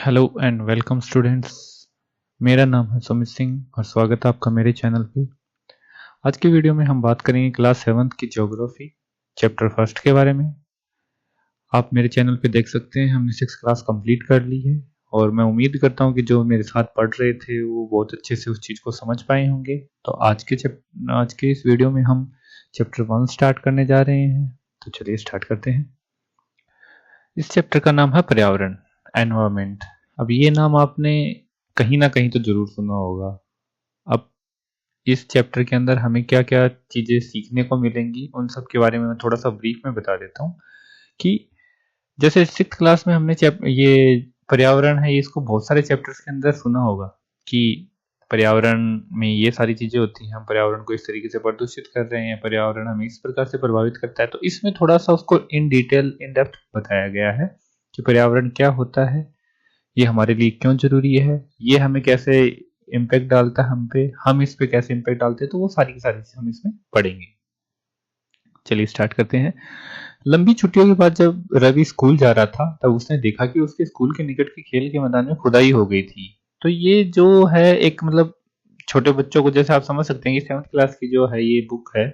Hello and welcome students. मेरा नाम है सुमित सिंह और स्वागत है आपका मेरे चैनल पे। आज की वीडियो में हम बात करेंगे क्लास 7th की ज्योग्राफी चैप्टर फर्स्ट के बारे में। आप मेरे चैनल पे देख सकते हैं हमने 6 क्लास कंप्लीट कर ली है और मैं उम्मीद करता हूँ कि जो मेरे साथ पढ़ रहे थे वो बहुत अच्छे से उस चीज़ को समझ पाए होंगे। तो आज के इस वीडियो में हम चैप्टर 1 स्टार्ट करने जा रहे हैं। तो चलिए स्टार्ट करते हैं। इस चैप्टर का नाम है पर्यावरण, एनवायरमेंट। अब ये नाम आपने कहीं ना कहीं तो जरूर सुना होगा। अब इस चैप्टर के अंदर हमें क्या क्या चीजें सीखने को मिलेंगी उन सब के बारे में मैं थोड़ा सा ब्रीफ में बता देता हूँ कि जैसे 6th क्लास में हमने ये पर्यावरण है, इसको बहुत सारे चैप्टर्स के अंदर सुना होगा कि पर्यावरण में ये सारी चीजें होती हैं, हम पर्यावरण को इस तरीके से प्रदूषित कर रहे हैं, पर्यावरण हमें इस प्रकार से प्रभावित करता है। तो इसमें थोड़ा सा उसको इन डिटेल इन डेप्थ बताया गया है कि पर्यावरण क्या होता है, ये हमारे लिए क्यों जरूरी है, ये हमें कैसे इम्पैक्ट डालता है हम पे, हम इस पे कैसे इम्पैक्ट डालते हैं। तो वो सारी की सारी चीजें हम इसमें पढ़ेंगे। चलिए स्टार्ट करते हैं। लंबी छुट्टियों के बाद जब रवि स्कूल जा रहा था तब उसने देखा कि उसके स्कूल के निकट के खेल के मैदान में खुदाई हो गई थी। तो ये जो है एक मतलब छोटे बच्चों को, जैसे आप समझ सकते हैं कि 7th क्लास की जो है ये बुक है,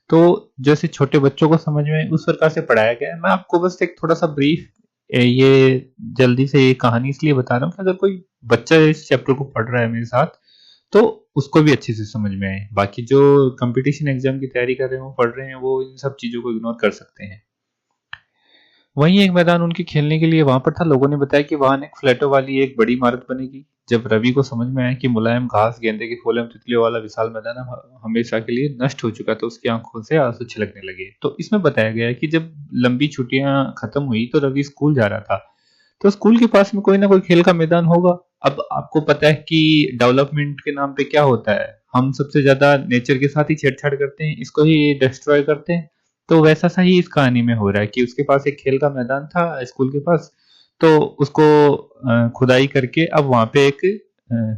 तो जैसे छोटे बच्चों को समझ में उस प्रकार से पढ़ाया गया है। मैं आपको बस एक थोड़ा सा ब्रीफ ये जल्दी से ये कहानी इसलिए बता रहा हूँ कि अगर कोई बच्चा इस चैप्टर को पढ़ रहा है मेरे साथ तो उसको भी अच्छे से समझ में आए। बाकी जो कंपटीशन एग्जाम की तैयारी कर रहे हैं वो पढ़ रहे हैं, वो इन सब चीजों को इग्नोर कर सकते हैं। वहीं एक मैदान उनके खेलने के लिए वहां पर था। लोगों ने बताया कि वहां एक फ्लैटों वाली एक बड़ी इमारत बनेगी। जब रवि को समझ में आया कि मुलायम घास, गेंदे के फूल एवं तितलियों वाला विशाल मैदान हमेशा के लिए नष्ट हो चुका, तो उसकी आंखों से आंसू छलकने लगे। तो इसमें बताया गया है कि जब लंबी छुट्टियां खत्म हुई तो रवि स्कूल जा रहा था, तो स्कूल के पास में कोई ना कोई खेल का मैदान होगा। अब आपको पता है कि डेवलपमेंट के नाम पे क्या होता है, हम सबसे ज्यादा नेचर के साथ ही छेड़छाड़ करते हैं, इसको ही डिस्ट्रॉय करते हैं। तो वैसा सा ही इस कहानी में हो रहा है कि उसके पास एक खेल का मैदान था स्कूल के पास, तो उसको खुदाई करके अब वहां पे एक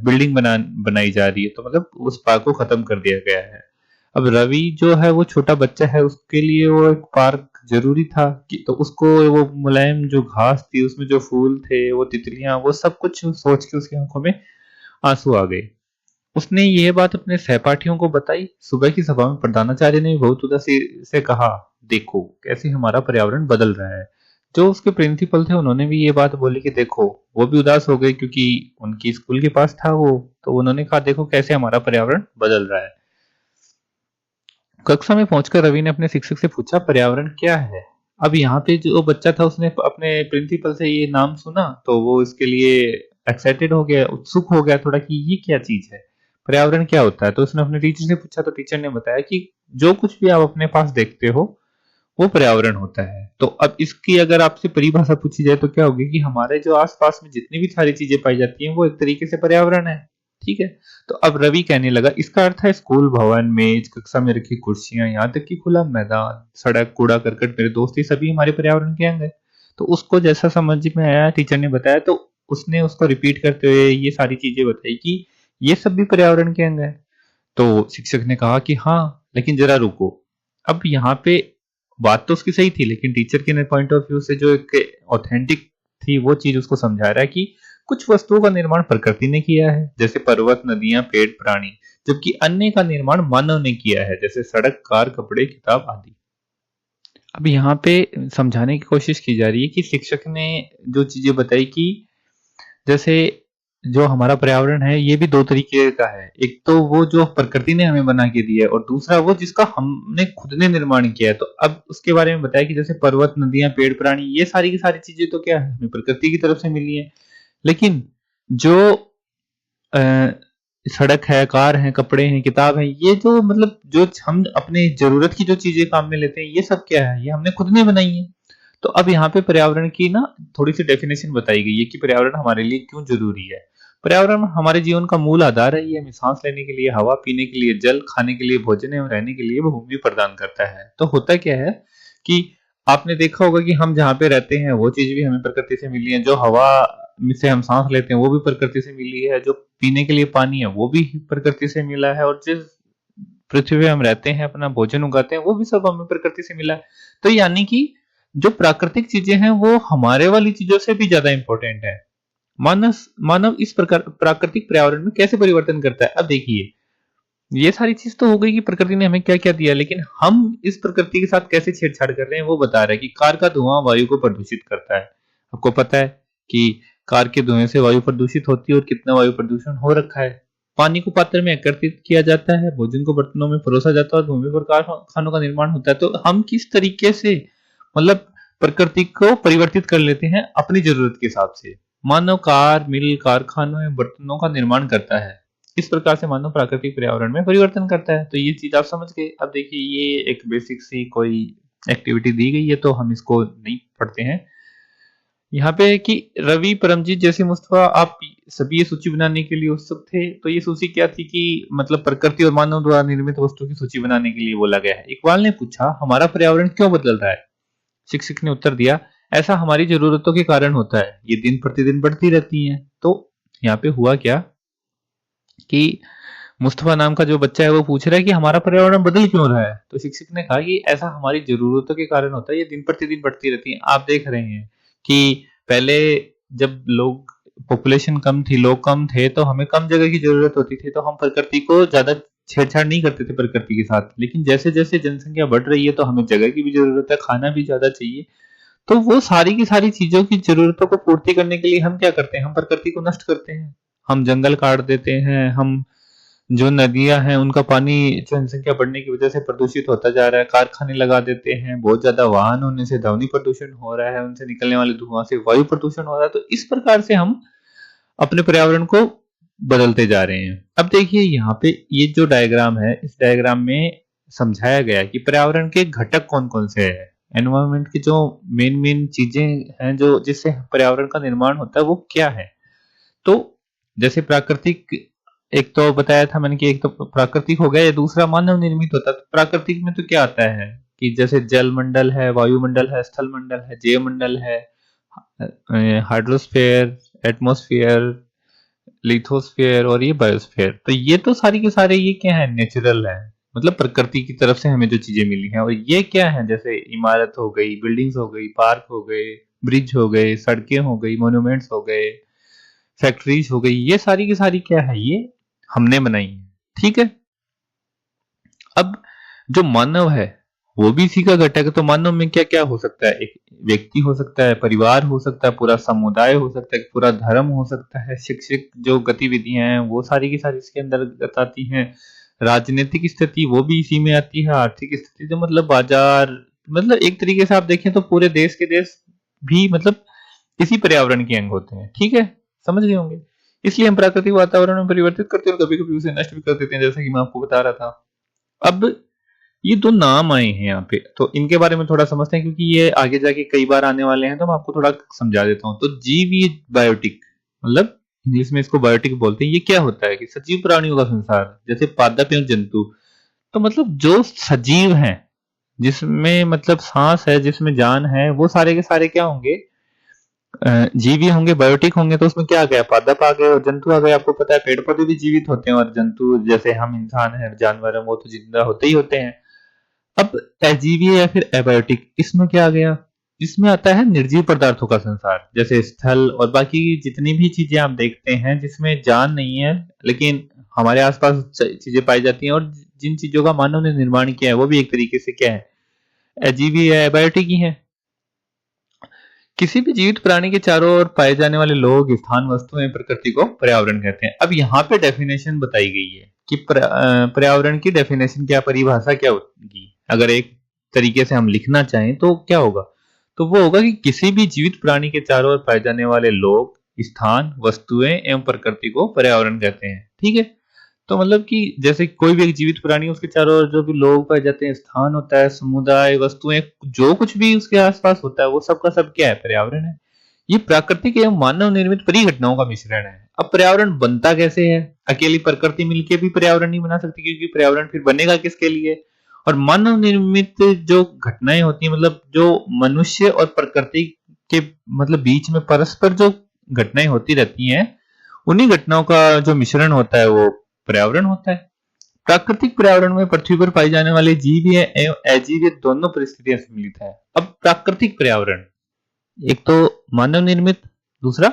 बिल्डिंग बनाई जा रही है। तो मतलब उस पार्क को खत्म कर दिया गया है। अब रवि जो है वो छोटा बच्चा है, उसके लिए वो एक पार्क जरूरी था कि तो उसको वो मुलायम जो घास थी, उसमें जो फूल थे, वो तितलियां, वो सब कुछ सोच के उसकी आंखों में आंसू आ गए। उसने यह बात अपने सहपाठियों को बताई। सुबह की सभा में प्रधानाचार्य ने बहुत उदासी से कहा, देखो कैसे हमारा पर्यावरण बदल रहा है। जो उसके प्रिंसिपल थे उन्होंने भी ये बात बोली कि देखो, वो भी उदास हो गए क्योंकि उनकी स्कूल के पास था वो। तो उन्होंने कहा देखो कैसे हमारा पर्यावरण बदल रहा है। कक्षा में पहुंचकर रवि ने अपने शिक्षक से पूछा, पर्यावरण क्या है। अब यहाँ पे जो बच्चा था उसने अपने प्रिंसिपल से ये नाम सुना तो वो इसके लिए एक्साइटेड हो गया, उत्सुक हो गया थोड़ा कि ये क्या चीज है, पर्यावरण क्या होता है। तो उसने अपने टीचर से पूछा तो टीचर ने बताया कि जो कुछ भी आप अपने पास देखते हो वो पर्यावरण होता है। तो अब इसकी अगर आपसे परिभाषा पूछी जाए तो क्या होगी कि हमारे जो आसपास में जितनी भी सारी चीजें पाई जाती हैं वो एक तरीके से पर्यावरण है। ठीक है। तो अब रवि कहने लगा, इसका अर्थ है स्कूल भवन, मेज, कक्षा में रखी कुर्सियां, यहाँ तक कि खुला मैदान, सड़क, कूड़ा करकट, मेरे दोस्त, ये सभी हमारे पर्यावरण के अंग है। तो उसको जैसा समझ में आया, टीचर ने बताया तो उसने उसको रिपीट करते हुए ये सारी चीजें बताई कि ये सब भी पर्यावरण के अंग है। तो शिक्षक ने कहा कि हाँ, लेकिन जरा रुको। अब यहाँ पे बात तो उसकी सही थी, लेकिन टीचर के पॉइंट ऑफ व्यू से जो एक ऑथेंटिक थी वो चीज उसको समझा रहा है कि कुछ वस्तुओं का निर्माण प्रकृति ने किया है, जैसे पर्वत, नदियां, पेड़, प्राणी, जबकि अन्य का निर्माण मानव ने किया है, जैसे सड़क, कार, कपड़े, किताब आदि। अब यहाँ पे समझाने की कोशिश की जा रही है कि शिक्षक ने जो चीजें बताई कि जैसे जो हमारा पर्यावरण है ये भी दो तरीके का है। एक तो वो जो प्रकृति ने हमें बना के दिया है और दूसरा वो जिसका हमने खुद ने निर्माण किया है। तो अब उसके बारे में बताया कि जैसे पर्वत, नदियां, पेड़, प्राणी, ये सारी की सारी चीजें तो क्या है, हमें प्रकृति की तरफ से मिली है। लेकिन जो अ, सड़क है, कार है, कपड़े हैं, किताब है, ये जो मतलब जो हम अपने जरूरत की जो चीजें काम में लेते हैं, ये सब क्या है, ये हमने खुद ने बनाई है। तो अब यहाँ पे पर्यावरण की ना थोड़ी सी डेफिनेशन बताई गई है कि पर्यावरण हमारे लिए क्यों जरूरी है। पर्यावरण हमारे जीवन का मूल आधार है। ये हमें सांस लेने के लिए हवा, पीने के लिए जल, खाने के लिए भोजन एवं रहने के लिए भूमि प्रदान करता है। तो होता क्या है कि आपने देखा होगा कि हम जहाँ पे रहते हैं वो चीज भी हमें प्रकृति से मिली है, जो हवा से हम सांस लेते हैं वो भी प्रकृति से मिली है, जो पीने के लिए पानी है वो भी प्रकृति से मिला है, और जिस पृथ्वी पे हम रहते हैं, अपना भोजन उगाते हैं, वो भी सब हमें प्रकृति से मिला है। तो यानी कि जो प्राकृतिक चीजें हैं वो हमारे वाली चीजों से भी ज्यादा इंपॉर्टेंट है। मानव इस प्रकार प्राकृतिक पर्यावरण में कैसे परिवर्तन करता है। अब देखिए, ये सारी चीज तो हो गई कि प्रकृति ने हमें क्या क्या दिया, लेकिन हम इस प्रकृति के साथ कैसे छेड़छाड़ कर रहे हैं वो बता रहा है कि कार का धुआं वायु को प्रदूषित करता है। आपको पता है कि कार के धुएं से वायु प्रदूषित होती है और कितना वायु प्रदूषण हो रखा है। पानी को पात्र में एकत्रित किया जाता है, भोजन को बर्तनों में परोसा जाता है और भूमि पर कारखानों का निर्माण होता है। तो हम किस तरीके से मतलब प्रकृति को परिवर्तित कर लेते हैं अपनी जरूरत के हिसाब से। मानव कार, मिल, कारखानों या बर्तनों का निर्माण करता है। इस प्रकार से मानव प्राकृतिक पर्यावरण में परिवर्तन करता है। तो ये चीज आप समझ गए। अब देखिए, ये एक बेसिक सी कोई एक्टिविटी दी गई है तो हम इसको नहीं पढ़ते हैं। यहाँ पे कि रवि, परमजीत जैसे मुस्तफा, आप सभी ये सूची बनाने के लिए उत्सुक थे। तो ये सूची क्या थी कि मतलब प्रकृति और मानव द्वारा निर्मित वस्तु की सूची बनाने के लिए बोला गया है। इकबाल ने पूछा, हमारा पर्यावरण क्यों बदल रहा है? शिक्षक ने उत्तर दिया, ऐसा हमारी जरूरतों के कारण होता है, ये दिन प्रतिदिन बढ़ती रहती हैं। तो यहाँ पे हुआ क्या कि मुस्तफा नाम का जो बच्चा है वो पूछ रहा है कि हमारा पर्यावरण बदल क्यों रहा है। तो शिक्षक ने कहा कि ऐसा हमारी जरूरतों के कारण होता है, ये दिन प्रतिदिन बढ़ती रहती है। आप देख रहे हैं कि पहले जब लोग पॉपुलेशन कम थी, लोग कम थे, तो हमें कम जगह की जरूरत होती थी, तो हम प्रकृति को ज्यादा छेड़छाड़ नहीं करते थे प्रकृति के साथ। लेकिन जैसे जैसे जनसंख्या बढ़ रही है तो हमें जगह की भी जरूरत है, खाना भी ज्यादा चाहिए। तो वो सारी की सारी चीजों की जरूरतों को पूर्ति करने के लिए हम क्या करते हैं? हम प्रकृति को नष्ट करते हैं। हम जंगल काट देते हैं, हम जो नदियां हैं उनका पानी जनसंख्या बढ़ने की वजह से प्रदूषित होता जा रहा है, कारखाने लगा देते हैं, बहुत ज्यादा वाहन होने से ध्वनि प्रदूषण हो रहा है, उनसे निकलने वाले धुआं से वायु प्रदूषण हो रहा है। तो इस प्रकार से हम अपने पर्यावरण को बदलते जा रहे हैं। अब देखिए, यहाँ पे ये जो डायग्राम है, इस डायग्राम में समझाया गया है कि पर्यावरण के घटक कौन कौन से हैं। एनवायरमेंट की जो मेन मेन चीजें हैं जो जिससे पर्यावरण का निर्माण होता है वो क्या है। तो जैसे प्राकृतिक, एक तो बताया था मैंने कि एक तो प्राकृतिक हो गया, या दूसरा मानव निर्मित होता है। तो प्राकृतिक में तो क्या आता है कि जैसे जल मंडल है, वायुमंडल है, स्थल मंडल है, जैव मंडल है, हाइड्रोस्फीयर, एटमॉस्फेयर, लिथोस्फीयर और ये बायोस्फीयर। तो ये तो सारी के सारे ये क्या है? नेचुरल है, मतलब प्रकृति की तरफ से हमें जो चीजें मिली हैं। और ये क्या है? जैसे इमारत हो गई, बिल्डिंग्स हो गई, पार्क हो गए, ब्रिज हो गए, सड़कें हो गई, मोन्यूमेंट्स हो गए, फैक्ट्रीज हो गई, ये सारी की सारी क्या है? ये हमने बनाई है। ठीक है। अब जो मानव है वो भी इसी का घटक है। तो मानव में क्या क्या हो सकता है? एक व्यक्ति हो सकता है, परिवार हो सकता है, पूरा समुदाय हो सकता है, पूरा धर्म हो सकता है, शिक्षक जो गतिविधियां हैं वो सारी की सारी इसके अंदर आती हैं। राजनीतिक स्थिति वो भी इसी में आती है। आर्थिक स्थिति तो मतलब बाजार, मतलब एक तरीके से आप देखें तो पूरे देश के देश भी मतलब इसी पर्यावरण के अंग होते हैं। ठीक है, समझ गए होंगे। इसलिए हम प्राकृतिक वातावरण में परिवर्तित करते हैं और कभी कभी उसे नष्ट भी कर देते हैं, जैसा कि मैं आपको बता रहा था। अब ये दो नाम आए हैं यहाँ पे, तो इनके बारे में थोड़ा समझते हैं क्योंकि ये आगे जाके कई बार आने वाले हैं। तो मैं आपको थोड़ा समझा देता हूँ। तो जीवी बायोटिक, मतलब इंग्लिश में इसको बायोटिक बोलते हैं। ये क्या होता है कि सजीव प्राणियों का संसार, जैसे पादप एवं जंतु। तो मतलब जो सजीव हैं, जिसमें मतलब सांस है, जिसमें जान है, वो सारे के सारे क्या होंगे? जीवी होंगे, बायोटिक होंगे। तो उसमें क्या आ गया? पादप आ गए और जंतु आ गए। आपको पता है पेड़ पौधे भी जीवित होते हैं और जंतु जैसे हम इंसान है, जानवर है, वो तो जिंदा होते ही होते हैं। अब अजीवीय या फिर एबायोटिक, इसमें क्या आ गया? इसमें आता है निर्जीव पदार्थों का संसार, जैसे स्थल और बाकी जितनी भी चीजें आप देखते हैं जिसमें जान नहीं है लेकिन हमारे आसपास चीजें पाई जाती हैं, और जिन चीजों का मानव ने निर्माण किया है वो भी एक तरीके से क्या है? अजीवीय या एबायोटिक ही है। किसी भी जीवित प्राणी के चारों ओर पाए जाने वाले लोग, स्थान, वस्तुएं, प्रकृति को पर्यावरण कहते हैं। अब यहाँ पे डेफिनेशन बताई गई है कि पर्यावरण की डेफिनेशन क्या, परिभाषा क्या होगी। अगर एक तरीके से हम लिखना चाहें तो क्या होगा? तो वो होगा कि किसी भी जीवित प्राणी के चारों ओर पाए जाने वाले लोग, स्थान, वस्तुएं एवं प्रकृति को पर्यावरण कहते हैं। ठीक है। तो मतलब कि जैसे कोई भी एक जीवित प्राणी, उसके चारों ओर जो भी लोग पाए जाते हैं, स्थान होता है, समुदाय, वस्तुएं, जो कुछ भी उसके आसपास होता है वो सब का सब क्या है? पर्यावरण है। ये प्राकृतिक एवं मानव निर्मित परिघटनाओं का मिश्रण है। अब पर्यावरण बनता कैसे है? अकेली प्रकृति मिलके भी पर्यावरण नहीं बना सकती, क्योंकि पर्यावरण फिर बनेगा किसके लिए? और मानव निर्मित जो घटनाएं होती है, मतलब जो मनुष्य और प्रकृति के मतलब बीच में परस्पर जो घटनाएं होती रहती हैं, उन्हीं घटनाओं का जो मिश्रण होता है वो पर्यावरण होता है। प्राकृतिक पर्यावरण में पृथ्वी पर पाई जाने वाले जीव एवं अजीव दोनों परिस्थितियां सम्मिलित है। अब प्राकृतिक पर्यावरण, एक तो मानव निर्मित, दूसरा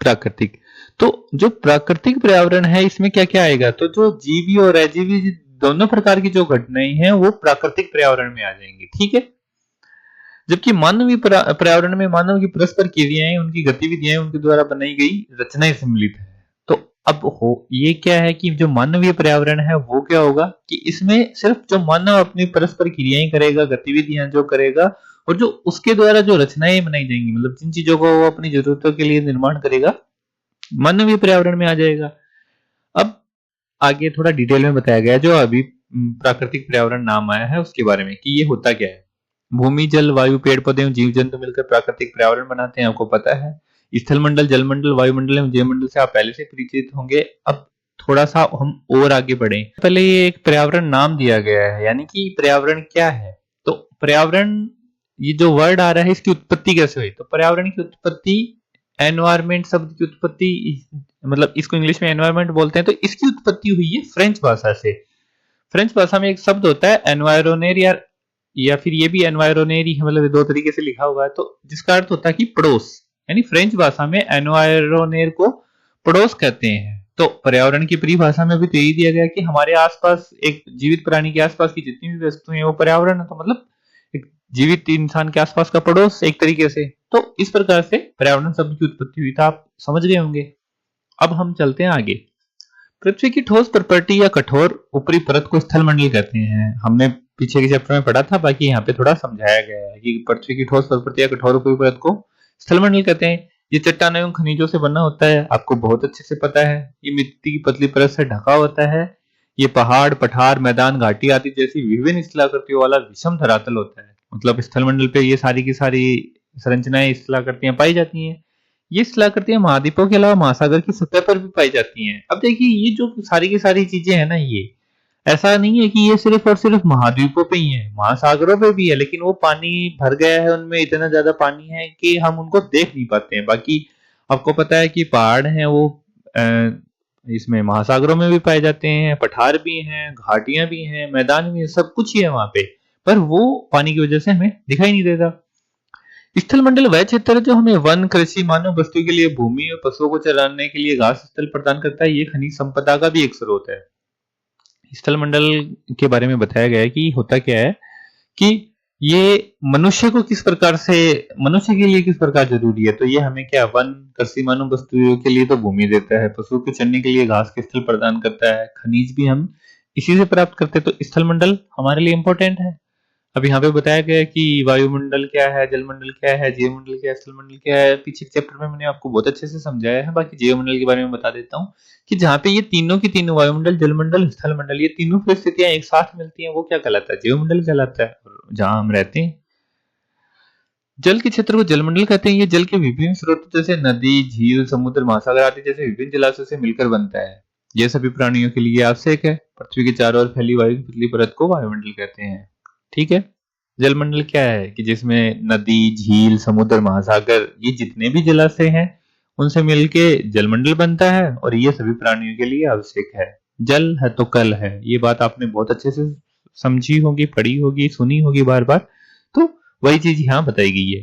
प्राकृतिक। तो जो प्राकृतिक पर्यावरण है इसमें क्या क्या आएगा, तो जो जीवी और अजीवी दोनों प्रकार की जो घटनाएं हैं वो प्राकृतिक पर्यावरण में आ जाएंगी, ठीक है। जबकि मानवीय पर्यावरण में मानव की परस्पर क्रियाएं, उनकी गतिविधियां, उनके द्वारा बनाई गई रचनाएं सम्मिलित है। तो अब हो ये क्या है कि जो मानवीय पर्यावरण है वो क्या होगा कि इसमें सिर्फ जो मानव अपनी परस्पर क्रियाएं करेगा, गतिविधियां जो करेगा, और जो उसके द्वारा जो रचनाएं बनाई जाएंगी, मतलब जिन चीजों को वो अपनी जरूरतों के लिए निर्माण करेगा, मानवीय पर्यावरण में आ जाएगा। अब आगे थोड़ा डिटेल में बताया गया है जो अभी प्राकृतिक पर्यावरण नाम आया है उसके बारे में कि ये होता क्या है। भूमि, जल, वायु, पेड़ पौधे एवं जीव जंतु मिलकर प्राकृतिक पर्यावरण बनाते हैं, आपको पता है। स्थल मंडल, जल मंडल, वायुमंडल एवं जैव मंडल से आप पहले से परिचित होंगे। अब थोड़ा सा हम और आगे बढ़े, पहले ये एक पर्यावरण नाम दिया गया है, यानी कि पर्यावरण क्या है। तो पर्यावरण, ये जो वर्ड आ रहा है इसकी उत्पत्ति कैसे हुई, तो पर्यावरण की उत्पत्ति, एनवायरमेंट शब्द की उत्पत्ति, मतलब इसको इंग्लिश में एनवायरमेंट बोलते हैं, तो इसकी उत्पत्ति हुई है फ्रेंच भाषा से। फ्रेंच भाषा में एक शब्द होता है एनवायरोनेर, या फिर ये भी एनवायरोनेरी है, मतलब दो तरीके से लिखा हुआ है, तो जिसका अर्थ होता है कि पड़ोस, यानी फ्रेंच भाषा में एनवायरोनेर को पड़ोस कहते हैं। तो पर्यावरण की परिभाषा में भी तो यही दिया गया कि हमारे आसपास, एक जीवित प्राणी के आसपास की जितनी भी वस्तुएं हैं वो पर्यावरण है, तो मतलब एक जीवित इंसान के आसपास का पड़ोस एक तरीके से। तो इस प्रकार से पर्यावरण शब्द की उत्पत्ति हुई, था आप समझ गए होंगे। अब हम चलते हैं आगे। पृथ्वी की ठोस प्रॉपर्टी या कठोर ऊपरी परत को स्थल मंडल कहते हैं। हमने पीछे के चैप्टर में पढ़ा था, बाकी यहाँ पे थोड़ा समझाया गया है कि पृथ्वी की ठोस प्रॉपर्टी या कठोर ऊपरी परत को स्थल मंडल कहते हैं। ये चट्टानों एवं खनिजों से बना होता है, आपको बहुत अच्छे से पता है। ये मिट्टी की पतली परत से ढका होता है। ये पहाड़, पठार, मैदान, घाटी आदि जैसी विभिन्न स्थलाकृतियों वाला विषम धरातल होता है। मतलब स्थल मंडल पे ये सारी की सारी संरचनाएं, स्थलाकृतियां पाई जाती हैं। ये स्थलाकृतियां महाद्वीपों के अलावा महासागर की सतह पर भी पाई जाती हैं। अब देखिए ये जो सारी की सारी चीजें हैं ना, ये ऐसा नहीं है कि ये सिर्फ और सिर्फ महाद्वीपों पे ही है, महासागरों पे भी है, लेकिन वो पानी भर गया है, उनमें इतना ज्यादा पानी है कि हम उनको देख नहीं पाते हैं। बाकी आपको पता है कि पहाड़ हैं वो इसमें महासागरों में भी पाए जाते हैं, पठार भी हैं, घाटियां भी हैं, मैदान भी है, सब कुछ ही है वहां पे, पर वो पानी की वजह से हमें दिखाई नहीं देता। स्थल मंडल वह क्षेत्र है जो हमें वन, कृषि, मानव वस्तु के लिए भूमि और पशुओं को चराने के लिए घास स्थल प्रदान करता है। ये खनिज संपदा का भी एक स्रोत है। स्थल मंडल के बारे में बताया गया है कि होता क्या है कि ये मनुष्य को किस प्रकार से, मनुष्य के लिए किस प्रकार जरूरी है, तो ये हमें क्या, वन, कृषि, मानव वस्तुओं के लिए तो भूमि देता है, पशुओं के चरने के लिए घास के स्थल प्रदान करता है, खनिज भी हम इसी से प्राप्त करते हैं। तो स्थल मंडल हमारे लिए इंपॉर्टेंट है। अब यहाँ पे बताया गया है कि वायुमंडल क्या है, जलमंडल क्या है, जीवमंडल क्या है, स्थलमंडल क्या है। पीछे के चैप्टर में मैंने आपको बहुत अच्छे से समझाया है। बाकी जीवमंडल के बारे में बता देता हूँ कि जहाँ पे ये तीनों की तीनों, वायुमंडल, जलमंडल, स्थलमंडल, ये तीनों परिस्थितियां एक साथ मिलती हैं, वो क्या कहलाता है, जीवमंडल कहलाता है। जहाँ हम रहते हैं, जल के क्षेत्र को जलमंडल कहते हैं। ये जल के विभिन्न स्रोत जैसे नदी, झील, समुद्र, महासागर आदि जैसे विभिन्न जलाशयों से मिलकर बनता है। यह सभी प्राणियों के लिए आवश्यक है। पृथ्वी के चारों ओर फैली वायु की पतली परत को वायुमंडल कहते हैं, ठीक है। जलमंडल क्या है कि जिसमें नदी, झील, समुद्र, महासागर, ये जितने भी जलाशय हैं उनसे मिलके जलमंडल बनता है, और ये सभी प्राणियों के लिए आवश्यक है। जल है तो कल है, ये बात आपने बहुत अच्छे से समझी होगी, पढ़ी होगी, सुनी होगी बार बार, तो वही चीज यहाँ बताई गई है।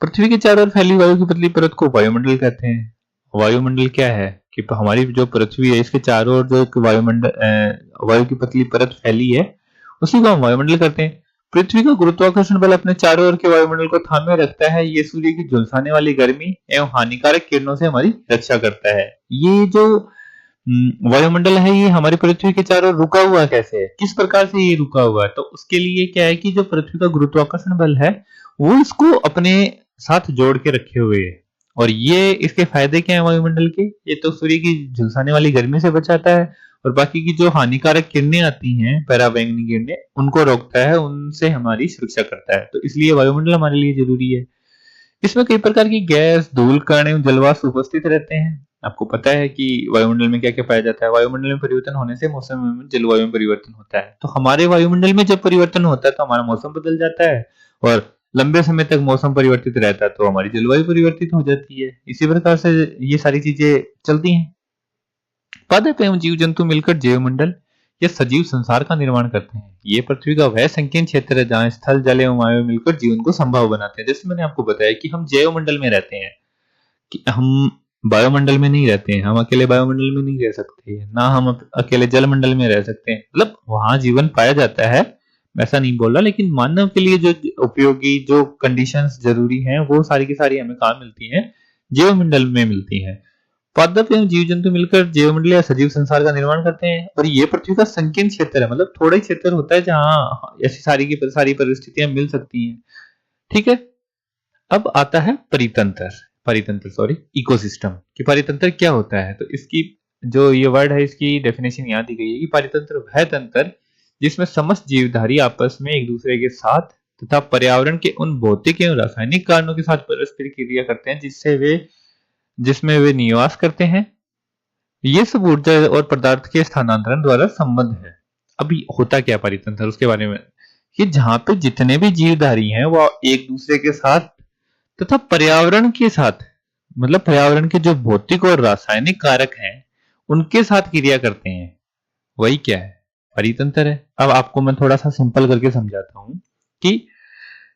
पृथ्वी के चारों ओर फैली वायु की पतली परत को वायुमंडल कहते हैं। वायुमंडल क्या है कि हमारी जो पृथ्वी है इसके चारों ओर जो वायुमंडल, वायु की पतली परत फैली है, उसी को हम वायुमंडल कहते हैं। पृथ्वी का गुरुत्वाकर्षण बल अपने चारों ओर के वायुमंडल को थामे रखता है। ये सूर्य की झुलसाने वाली गर्मी एवं हानिकारक किरणों से हमारी रक्षा करता है। ये जो वायुमंडल है ये हमारी पृथ्वी के चारों ओर रुका हुआ कैसे है, किस प्रकार से ये रुका हुआ है, तो उसके लिए क्या है कि जो पृथ्वी का गुरुत्वाकर्षण बल है वो इसको अपने साथ जोड़ के रखे हुए है। और ये इसके फायदे क्या है वायुमंडल के, ये तो सूर्य की झुलसाने वाली गर्मी से बचाता है, और बाकी की जो हानिकारक किरणें आती हैं, पराबैंगनी किरणें, उनको रोकता है, उनसे हमारी सुरक्षा करता है। तो इसलिए वायुमंडल हमारे लिए जरूरी है। इसमें कई प्रकार की गैस, धूल, कण एवं जलवाष्प उपस्थित रहते हैं। आपको पता है कि वायुमंडल में क्या क्या पाया जाता है। वायुमंडल में परिवर्तन होने से मौसम में जलवायु में परिवर्तन होता है। तो हमारे वायुमंडल में जब परिवर्तन होता है तो हमारा मौसम बदल जाता है, और लंबे समय तक मौसम परिवर्तित रहता है तो हमारी जलवायु परिवर्तित हो जाती है। इसी प्रकार से ये सारी चीजें चलती हैं। पादप एवं जीव जंतु मिलकर जैवमंडल या सजीव संसार का निर्माण करते हैं। ये पृथ्वी का वह संकीर्ण क्षेत्र है जहां स्थल, जल एवं वायु मिलकर जीवन को संभव बनाते हैं। जैसे मैंने आपको बताया कि हम जैवमंडल में रहते हैं, कि हम वायुमंडल में नहीं रहते हैं, हम अकेले वायुमंडल में नहीं रह सकते, ना हम अकेले जलमंडल में रह सकते हैं। मतलब वहां जीवन पाया जाता है, वैसा नहीं बोल रहा, लेकिन मानव के लिए जो उपयोगी जो कंडीशंस जरूरी हैं वो सारी की सारी हमें कहाँ मिलती हैं, जीवमंडल में मिलती हैं। पादप एवं जीव जंतु मिलकर जीवमंडल या सजीव संसार का निर्माण करते हैं, और ये पृथ्वी का संकीर्ण क्षेत्र है, मतलब थोड़ा ही क्षेत्र होता है जहां ऐसी सारी की सारी परिस्थितियां मिल सकती हैं। ठीक है, अब आता है परितंत्र, इकोसिस्टम कि परितंत्र क्या होता है। तो इसकी जो ये वर्ड है, इसकी डेफिनेशन यहाँ दी गई है कि परितंत्र वह तंत्र जिसमें समस्त जीवधारी आपस में एक दूसरे के साथ तथा पर्यावरण के उन भौतिक एवं रासायनिक कारणों के साथ परस्पर क्रिया करते हैं जिसमें वे निवास करते हैं। ये सब ऊर्जा और पदार्थ के स्थानांतरण द्वारा संबंध है। अभी होता क्या परितंत्र, उसके बारे में कि जहां पे जितने भी जीवधारी हैं वो एक दूसरे के साथ तथा पर्यावरण के साथ, मतलब पर्यावरण के जो भौतिक और रासायनिक कारक हैं उनके साथ क्रिया करते हैं, वही क्या है, परितंत्र है। अब आपको मैं थोड़ा सा सिंपल करके समझाता हूं कि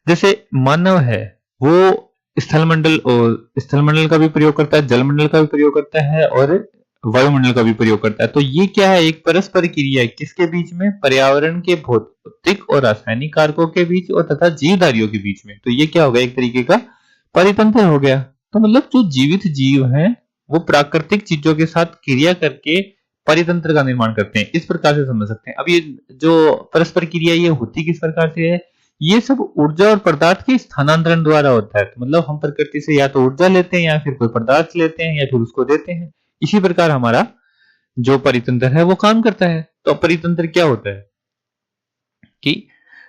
जैसे मानव है वो स्थलमंडल का भी प्रयोग करता है, जलमंडल का भी प्रयोग करता है और वायुमंडल का भी प्रयोग करता है। तो ये क्या है, एक परस्पर क्रिया है, किसके बीच में, पर्यावरण के भौतिक और रासायनिक कारकों के बीच और तथा जीवधारियों के बीच में। तो ये क्या होगा, एक तरीके का परितंत्र हो गया। तो मतलब जो जीवित जीव हैं वो प्राकृतिक चीजों के साथ क्रिया करके परितंत्र का निर्माण करते हैं, इस प्रकार से समझ सकते हैं। अब ये जो परस्पर क्रिया ये होती किस प्रकार से है, ये सब ऊर्जा और पदार्थ के स्थानांतरण द्वारा होता है। तो मतलब हम प्रकृति से या तो ऊर्जा लेते हैं या फिर कोई पदार्थ लेते हैं या फिर उसको देते हैं। इसी प्रकार हमारा जो परितंत्र है वो काम करता है। तो परितंत्र क्या होता है कि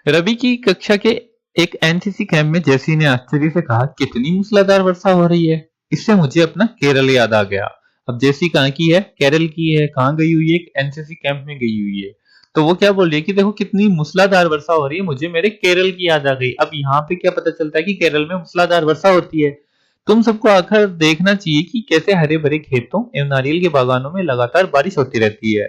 रवि की कक्षा के एक एनसीसी कैंप में जैसी ने आश्चर्य से कहा, कितनी मूसलाधार वर्षा हो रही है, इससे मुझे अपना केरल याद आ गया। अब जैसी कहाँ की है, केरल की है, कहाँ गई हुई है, एक एनसीसी कैंप में गई हुई है। तो वो क्या बोल रही है कि देखो कितनी मूसलाधार वर्षा हो रही है, मुझे मेरे केरल की याद आ गई। अब यहाँ पे क्या पता चलता है कि केरल में मूसलाधार वर्षा होती है। तुम सबको आकर देखना चाहिए कि कैसे हरे भरे खेतों एवं नारियल के बागानों में लगातार बारिश होती रहती है।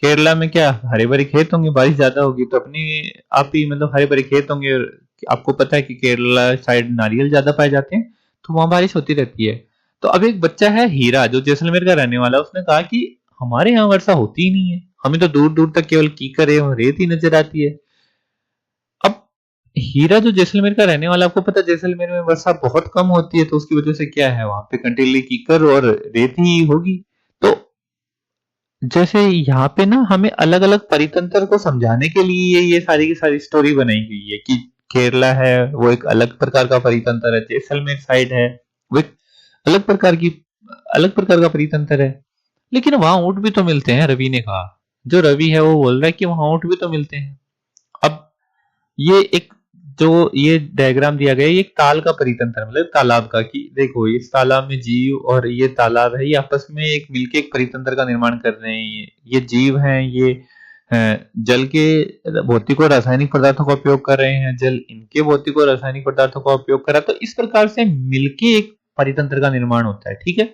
केरला में क्या हरे भरे खेत होंगे, बारिश ज्यादा होगी तो अपनी आप ही मतलब हरे भरे खेत होंगे। आपको पता है कि केरला साइड नारियल ज्यादा पाए जाते हैं, तो वहां बारिश होती रहती है। तो अब एक बच्चा है हीरा जो जैसलमेर का रहने वाला, उसने कहा कि हमारे यहाँ वर्षा होती ही नहीं है, हमें तो दूर दूर तक केवल कीकर एवं रेत ही नजर आती है। अब हीरा जो जैसलमेर का रहने वाला, आपको पता है जैसलमेर में वर्षा बहुत कम होती है, तो उसकी वजह से क्या है, वहां पे कंटीली कीकर और रेत ही होगी। तो जैसे यहाँ पे ना हमें अलग अलग परितंत्र को समझाने के लिए ये सारी की सारी स्टोरी बनाई गई है कि केरला है वो एक अलग प्रकार का परितंत्र है, जैसलमेर साइड है वो एक अलग प्रकार की अलग प्रकार का परितंत्र है। लेकिन वहां ऊंट भी तो मिलते हैं, रवि ने कहा। जो रवि है वो बोल रहा है कि वहां ऊंट भी तो मिलते हैं। अब ये एक जो ये डायग्राम दिया गया है, ये एक ताल का परितंत्र मतलब तालाब का, कि देखो इस तालाब में जीव और ये तालाब है, ये आपस में एक मिलके एक परितंत्र का निर्माण कर रहे हैं। ये जीव हैं, ये जल के भौतिक और रासायनिक पदार्थों का उपयोग कर रहे हैं, जल इनके भौतिक और रासायनिक पदार्थों का उपयोग कर रहा है। तो इस प्रकार से मिलके एक परितंत्र का निर्माण होता है। ठीक है,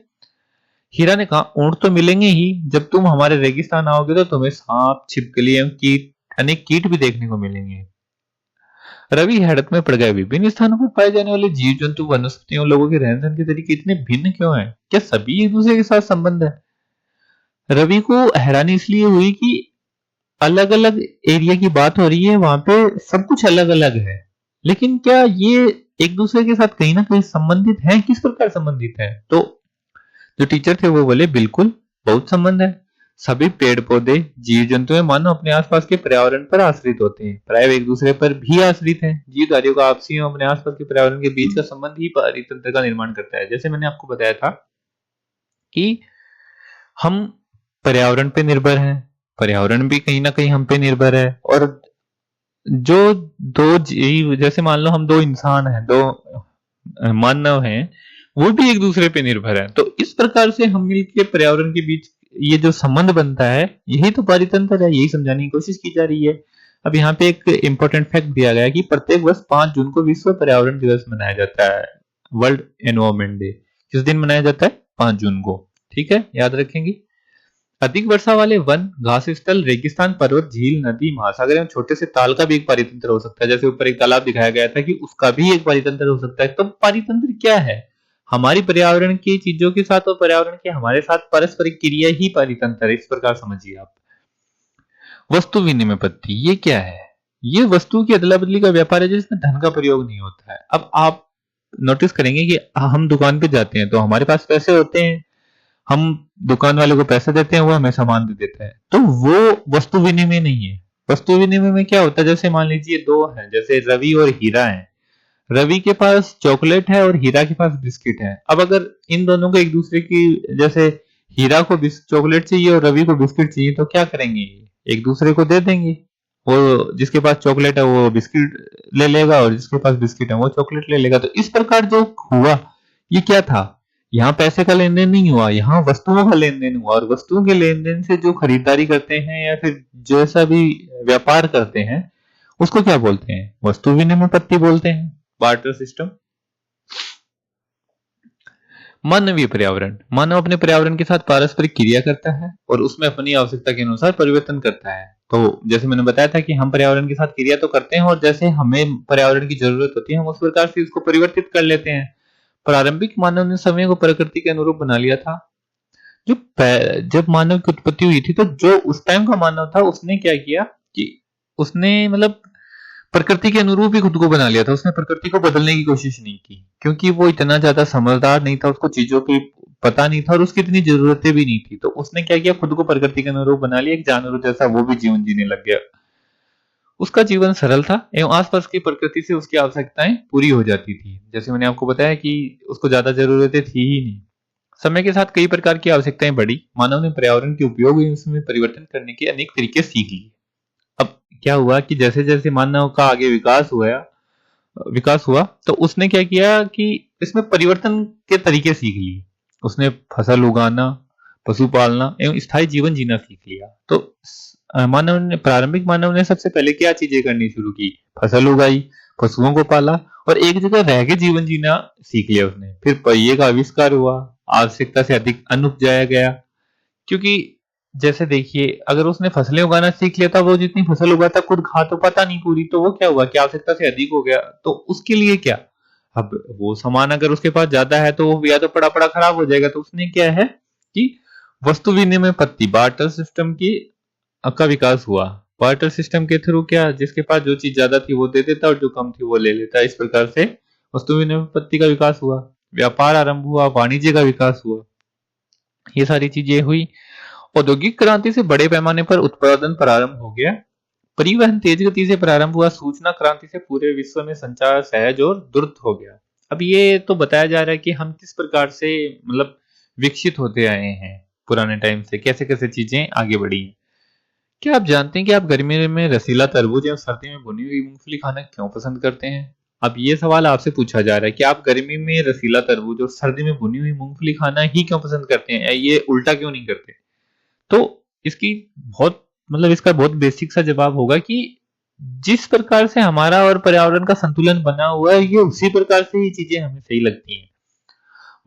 हीरा ने कहा ऊंट तो मिलेंगे ही, जब तुम हमारे रेगिस्तान आओगे तो तुम्हें सांप, छिपकली एवं कीट, अनेक कीट भी देखने को मिलेंगे। रवि हैरत में पड़ गए, विभिन्न स्थानों पर पाए जाने वाले जीव जंतु, वनस्पतियों, लोगों के रहन सहन के तरीके इतने भिन्न क्यों हैं? क्या सभी एक दूसरे के साथ संबंध है? रवि को हैरानी इसलिए हुई कि अलग अलग एरिया की बात हो रही है, वहां पे सब कुछ अलग अलग है, लेकिन क्या ये एक दूसरे के साथ कहीं ना कहीं संबंधित है? किस प्रकार संबंधित है? तो जो टीचर थे वो बोले बिल्कुल, बहुत संबंध है। सभी पेड़ पौधे, जीव जंतु है मानो अपने आसपास के पर्यावरण पर आश्रित होते हैं, प्राय एक दूसरे पर भी आश्रित हैं। जीवधारियों का आपसी एवं अपने आसपास के पर्यावरण के बीच का संबंध ही परितंत्र का निर्माण करता है। जैसे मैंने आपको बताया था कि हम पर्यावरण पे निर्भर हैं, पर्यावरण भी कहीं ना कहीं हम पे निर्भर है, और जो दो जीव, जैसे मान लो हम दो इंसान हैं, दो मानव हैं, वो भी एक दूसरे पे निर्भर है। तो इस प्रकार से हम मिलकर पर्यावरण के बीच ये जो संबंध बनता है, यही तो पारितंत्र है, यही समझाने की कोशिश की जा रही है। अब यहाँ पे एक इंपॉर्टेंट फैक्ट दिया गया है कि प्रत्येक वर्ष 5 जून को विश्व पर्यावरण दिवस मनाया जाता है, वर्ल्ड एनवायरमेंट डे। किस दिन मनाया जाता है? 5 जून को। ठीक है, याद रखेंगे। अधिक वर्षा वाले वन, घास स्थल, रेगिस्तान, पर्वत, झील, नदी, महासागर एवं छोटे से ताल का भी एक पारितंत्र हो सकता है। जैसे ऊपर एक तालाब दिखाया गया था कि उसका भी एक पारितंत्र हो सकता है। तो पारितंत्र क्या है? हमारी पर्यावरण की चीजों के साथ और पर्यावरण के हमारे साथ पारस्परिक क्रिया ही परितंत्र है। इस प्रकार समझिए आप। वस्तु विनिमय पद्धति ये क्या है? ये वस्तु की अदला बदली का व्यापार है जिसमें धन का प्रयोग नहीं होता है। अब आप नोटिस करेंगे कि हम दुकान पे जाते हैं तो हमारे पास पैसे होते हैं, हम दुकान वाले को पैसा देते हैं, वो हमें सामान दे देता है, तो वो वस्तु विनिमय नहीं है। वस्तु विनिमय में क्या होता है, जैसे मान लीजिए दो हैं, जैसे रवि और हीरा है। रवि के पास चॉकलेट है और हीरा के पास बिस्किट है। अब अगर इन दोनों को एक दूसरे की, जैसे हीरा को चॉकलेट चाहिए और रवि को बिस्किट चाहिए, तो क्या करेंगे, एक दूसरे को दे देंगे। वो जिसके पास चॉकलेट है वो बिस्किट ले लेगा और जिसके पास बिस्किट है वो चॉकलेट ले लेगा। तो इस प्रकार जो हुआ ये क्या था, यहाँ पैसे का लेन देन नहीं हुआ, यहाँ वस्तुओं का लेन देन हुआ। और वस्तुओं के लेन देन से जो खरीदारी करते हैं या फिर जैसा भी व्यापार करते हैं उसको क्या बोलते हैं, वस्तु विनिमय पद्धति बोलते हैं, बार्टर सिस्टम। मानवीय पर्यावरण, मानव अपने पर्यावरण के साथ पारस्परिक क्रिया करता है और उसमें अपनी आवश्यकता के अनुसार परिवर्तन करता है। तो जैसे मैंने बताया था कि हम पर्यावरण के साथ क्रिया तो करते हैं और जैसे हमें पर्यावरण की जरूरत होती है हम उस प्रकार से उसको परिवर्तित कर लेते हैं। प्रारंभिक मानव ने समय को प्रकृति के अनुरूप बना लिया था। जो जब मानव की उत्पत्ति हुई थी तो जो उस टाइम का मानव था उसने क्या किया कि उसने मतलब प्रकृति के अनुरूप ही खुद को बना लिया था। उसने प्रकृति को बदलने की कोशिश नहीं की क्योंकि वो इतना ज्यादा समझदार नहीं था, उसको चीजों की पता नहीं था और उसकी इतनी जरूरतें भी नहीं थी। तो उसने क्या किया, खुद को प्रकृति के अनुरूप बना लिया, एक जानवर जैसा वो भी जीवन जीने लग गया। उसका जीवन सरल था एवं आसपास की प्रकृति से उसकी आवश्यकताएं पूरी हो जाती थी। जैसे मैंने आपको बताया कि उसको ज्यादा जरूरतें थी ही नहीं। समय के साथ कई प्रकार की आवश्यकताएं बढ़ी। मानव ने पर्यावरण के उपयोग एवं उसमें परिवर्तन करने के अनेक तरीके सीख लिए। अब क्या हुआ कि जैसे जैसे मानव का आगे विकास हुआ तो उसने क्या किया कि इसमें परिवर्तन के तरीके सीख लिए। उसने फसल उगाना, पशु पालना एवं स्थायी जीवन जीना सीख लिया। तो प्रारंभिक मानव ने सबसे पहले क्या चीजें करनी शुरू की, फसल उगाई, पशुओं को पाला और एक जगह रह के जीवन जीना सीख लिया उसने। फिर पहिए का आविष्कार हुआ, आवश्यकता से अधिक अन्न उपजाया गया। क्योंकि जैसे देखिए अगर उसने फसलें उगाना सीख लिया था, वो जितनी फसल उगाता खुद खा तो पाता नहीं पूरी, तो वो क्या हुआ कि आवश्यकता से अधिक हो गया। तो उसके लिए क्या, अब वो सामान अगर उसके पास ज्यादा है तो वो या तो पड़ा पड़ा खराब हो जाएगा। तो उसने क्या है कि वस्तु विनिमय पद्धति बार्टर सिस्टम की का विकास हुआ। बार्टर सिस्टम के थ्रू क्या, जिसके पास जो चीज ज्यादा थी वो दे देता और जो कम थी वो ले लेता। इस प्रकार से वस्तु विनिमय पद्धति का विकास हुआ, व्यापार आरंभ हुआ, वाणिज्य का विकास हुआ, ये सारी चीजें हुई। औद्योगिक क्रांति से बड़े पैमाने पर उत्पादन प्रारंभ हो गया। परिवहन तेज गति से प्रारंभ हुआ। सूचना क्रांति से पूरे विश्व में संचार सहज और द्रुत हो गया। अब ये तो बताया जा रहा है कि हम किस प्रकार से मतलब विकसित होते आए हैं पुराने टाइम से, कैसे कैसे चीजें आगे बढ़ी हैं। क्या आप जानते हैं कि आप गर्मी में रसीला तरबूज या सर्दी में भुनी हुई मूंगफली खाना क्यों पसंद करते हैं? अब ये सवाल आपसे पूछा जा रहा है कि आप गर्मी में रसीला तरबूज और सर्दी में भुनी हुई मूंगफली खाना ही क्यों पसंद करते हैं, ये उल्टा क्यों नहीं करते? तो इसकी बहुत मतलब इसका बहुत बेसिक सा जवाब होगा कि जिस प्रकार से हमारा और पर्यावरण का संतुलन बना हुआ है, ये उसी प्रकार से ये चीजें हमें सही लगती हैं।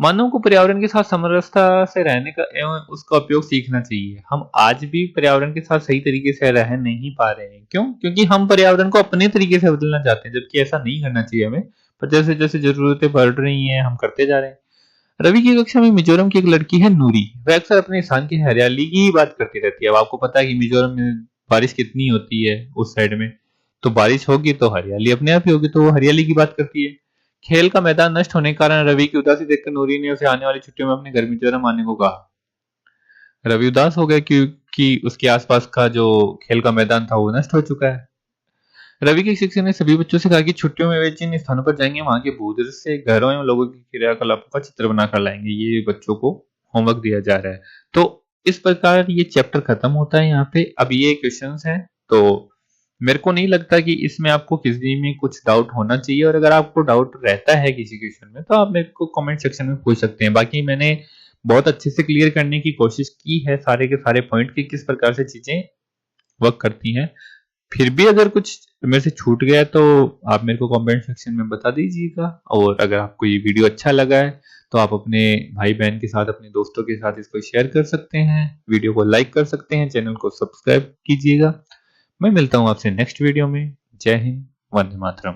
मानव को पर्यावरण के साथ समरसता से रहने का एवं उसका उपयोग सीखना चाहिए। हम आज भी पर्यावरण के साथ सही तरीके से रह नहीं पा रहे हैं। क्यों? क्योंकि हम पर्यावरण को अपने तरीके से बदलना चाहते हैं, जबकि ऐसा नहीं करना चाहिए हमें। पर जैसे जैसे जरूरतें बढ़ रही हैं हम करते जा रहे हैं। रवि की कक्षा में मिजोरम की एक लड़की है नूरी। वह अक्सर अपने स्थान की हरियाली की ही बात करती रहती है। अब आपको पता है कि मिजोरम में बारिश कितनी होती है उस साइड में, तो बारिश होगी तो हरियाली अपने आप ही होगी, तो वो हरियाली की बात करती है। खेल का मैदान नष्ट होने के कारण रवि की उदासी देखकर नूरी ने उसे आने वाली छुट्टियों में अपने घर मिजोरम आने को कहा। रवि उदास हो गया क्योंकि उसके आसपास का जो खेल का मैदान था वो नष्ट हो चुका है। रवि के शिक्षक ने सभी बच्चों से कहा कि छुट्टियों में वे जिन स्थानों पर जाएंगे वहां के भूदृश्य से घरों एवं लोगों की क्रियाकलापों का चित्र बनाकर लाएंगे। ये बच्चों को होमवर्क दिया जा रहा है। तो इस प्रकार ये चैप्टर खत्म होता है यहाँ पे। अब ये क्वेश्चंस हैं, तो मेरे को नहीं लगता कि इसमें आपको किसी में कुछ डाउट होना चाहिए। और अगर आपको डाउट रहता है किसी क्वेश्चन में तो आप मेरे को कमेंट सेक्शन में पूछ सकते हैं। बाकी मैंने बहुत अच्छे से क्लियर करने की कोशिश की है सारे के सारे पॉइंट की किस प्रकार से चीजें वर्क करती हैं। फिर भी अगर कुछ मेरे से छूट गया तो आप मेरे को कमेंट सेक्शन में बता दीजिएगा। और अगर आपको ये वीडियो अच्छा लगा है तो आप अपने भाई बहन के साथ, अपने दोस्तों के साथ इसको शेयर कर सकते हैं, वीडियो को लाइक कर सकते हैं, चैनल को सब्सक्राइब कीजिएगा। मैं मिलता हूं आपसे नेक्स्ट वीडियो में। जय हिंद, वंदे मातरम।